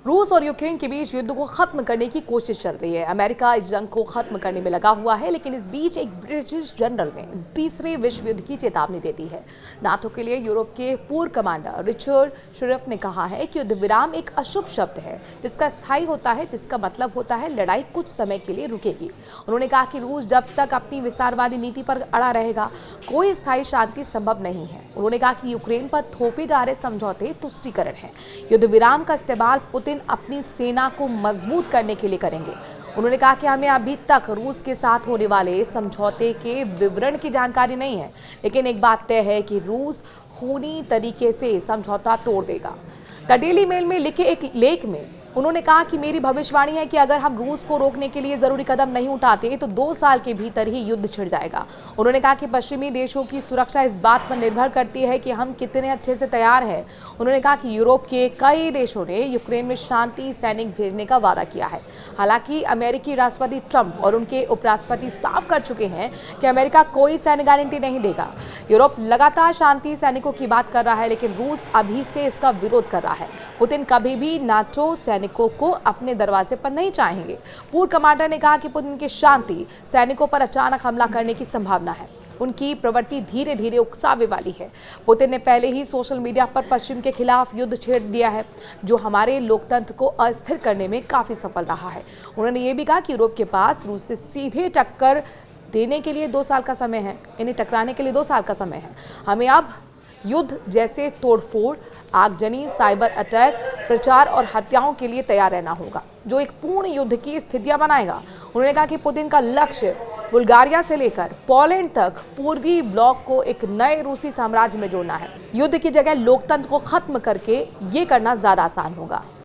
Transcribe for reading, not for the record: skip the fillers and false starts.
रूस और यूक्रेन के बीच युद्ध को खत्म करने की कोशिश चल रही है। अमेरिका इस जंग को खत्म करने में लगा हुआ है, लेकिन इस बीच एक ब्रिटिश जनरल ने तीसरे विश्व युद्ध की चेतावनी दे दी है। नाटो के लिए यूरोप के पूर्व कमांडर रिचर्ड शुरफ ने कहा है कि युद्ध विराम एक अशुभ शब्द है जिसका स्थायी होता है, जिसका मतलब होता है लड़ाई कुछ समय के लिए रुकेगी। उन्होंने कहा कि रूस जब तक अपनी विस्तारवादी नीति पर अड़ा रहेगा, कोई स्थायी शांति संभव नहीं है। उन्होंने कहा कि यूक्रेन पर थोपे जा रहे समझौते तुष्टीकरण है। युद्ध विराम का इस्तेमाल पुतिन अपनी सेना को मजबूत करने के लिए करेंगे। उन्होंने कहा कि हमें अभी तक रूस के साथ होने वाले समझौते के विवरण की जानकारी नहीं है, लेकिन एक बात तय है कि रूस खूनी तरीके से समझौता तोड़ देगा। द डेली मेल में लिखे एक लेख में उन्होंने कहा कि मेरी भविष्यवाणी है कि अगर हम रूस को रोकने के लिए जरूरी कदम नहीं उठाते तो 2 साल के भीतर ही युद्ध छिड़ जाएगा। उन्होंने कहा कि पश्चिमी देशों की सुरक्षा इस बात पर निर्भर करती है कि हम कितने अच्छे से तैयार हैं। उन्होंने कहा कि यूरोप के कई देशों ने यूक्रेन में शांति सैनिक भेजने का वादा किया है। हालांकि अमेरिकी राष्ट्रपति ट्रंप और उनके उपराष्ट्रपति साफ कर चुके हैं कि अमेरिका कोई सैन्य गारंटी नहीं देगा। यूरोप लगातार शांति सैनिकों की बात कर रहा है, लेकिन रूस अभी से इसका विरोध कर रहा है। पुतिन कभी भी नाटो सैनिकों को अपने दरवाजे पर नहीं चाहेंगे। पूर्व कमांडर ने कहा कि पुतिन के शांति सैनिकों पर अचानक हमला करने की संभावना है। उनकी प्रवृत्ति धीरे धीरे उकसावे वाली है। पुतिन ने पहले ही सोशल मीडिया पर पश्चिम के खिलाफ युद्ध छेड़ दिया है, जो हमारे लोकतंत्र को अस्थिर करने में काफी सफल रहा है। उन्होंने ये भी कहा कि यूरोप के पास रूस से सीधे टक्कर देने के लिए 2 साल का समय है, यानी टकराने के लिए 2 साल का समय है। हमें अब युद्ध जैसे तोड़फोड़, आगजनी, साइबर अटैक, प्रचार और हत्याओं के लिए तैयार रहना होगा, जो एक पूर्ण युद्ध की स्थितियां बनाएगा। उन्होंने कहा कि पुतिन का लक्ष्य बुल्गारिया से लेकर पोलैंड तक पूर्वी ब्लॉक को एक नए रूसी साम्राज्य में जोड़ना है। युद्ध की जगह लोकतंत्र को खत्म करके ये करना ज्यादा आसान होगा।